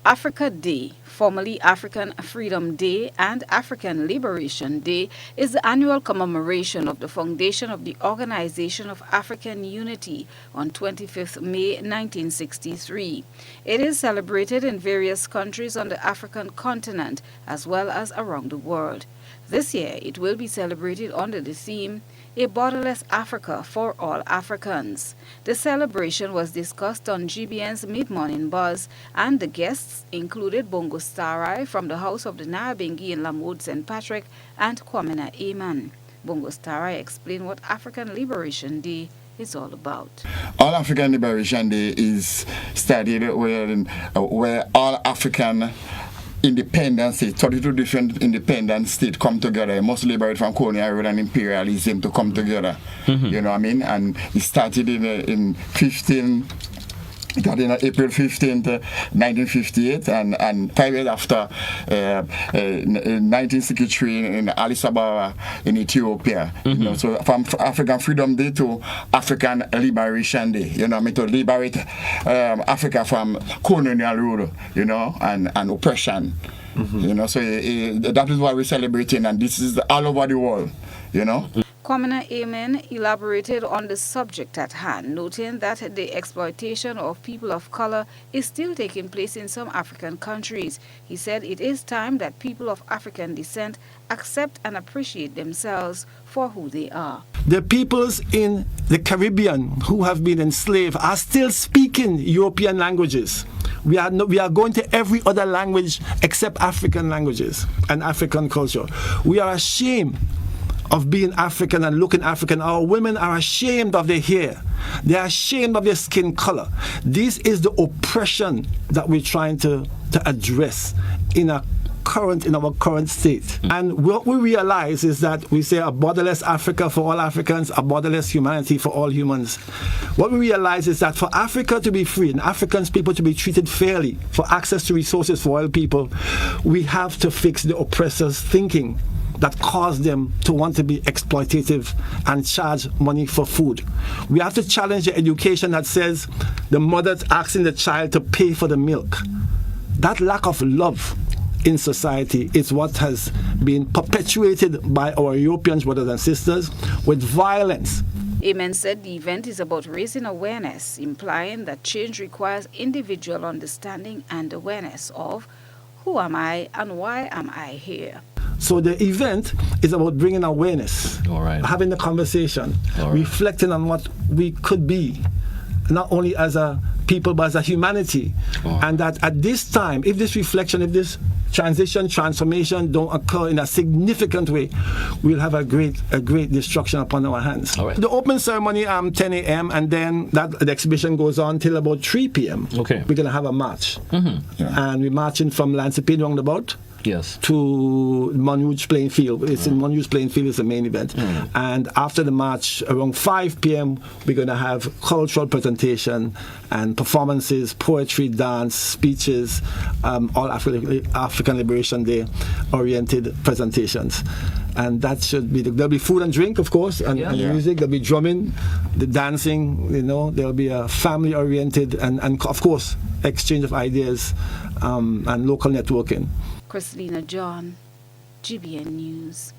Africa Day, formerly African Freedom Day and African Liberation Day, is the annual commemoration of the foundation of the Organization of African Unity on 25th May 1963. It is celebrated in various countries on the African continent as well as around the world. This year, it will be celebrated under the theme, A Borderless Africa for All Africans. The celebration was discussed on GBN's Mid-Morning Buzz, and the guests included Bongo Starai from the House of the Nyabingi in Lamwood St. Patrick and Kwamina Aman. Bongo Starai explained what African Liberation Day is all about. All African Liberation Day is studied where all African independent states, 32 different independent states come together. You must liberate from colonial rule and imperialism to come together. You know what I mean? And it started in April 15th, 1958, and 5 years after 1963 in Addis Ababa in Ethiopia. You know, so from African Freedom Day to African Liberation Day, you know what I mean, to liberate Africa from colonial rule, you know, and oppression. You know, so that is what we're celebrating, and this is all over the world, you know. Kwamina Amen elaborated on the subject at hand, noting that the exploitation of people of color is still taking place in some African countries. He said it is time that people of African descent accept and appreciate themselves for who they are. The peoples in the Caribbean who have been enslaved are still speaking European languages. We are going to every other language except African languages and African culture. We are ashamed of being African and looking African. Our women are ashamed of their hair. They are ashamed of their skin color. This is the oppression that we're trying to address in our current state. And what we realize is that we say a borderless Africa for all Africans, a borderless humanity for all humans. What we realize is that for Africa to be free and Africans people to be treated fairly, for access to resources for all people, we have to fix the oppressors' thinking that cause them to want to be exploitative and charge money for food. We have to challenge the education that says the mother's asking the child to pay for the milk. That lack of love in society is what has been perpetuated by our European brothers and sisters with violence. Amen said the event is about raising awareness, implying that change requires individual understanding and awareness of who am I and why am I here. So the event is about bringing awareness, having the conversation, reflecting on what we could be, not only as a people but as a humanity. And that at this time, if this reflection, if this transformation don't occur in a significant way, we'll have a great destruction upon our hands. The open ceremony 10 a.m. and then the exhibition goes on till about 3 p.m. We're going to have a march. And we're marching from Lancipede roundabout to Morne Rouge playing field. It's in Morne Rouge playing field is the main event. And after the march, around 5 p.m., we're going to have cultural presentation and performances, poetry, dance, speeches, all African Liberation Day oriented presentations. And that should be, there'll be food and drink, of course, and music, there'll be drumming, the dancing, you know, there'll be a family oriented and of course, exchange of ideas and local networking. Christina John, GBN News.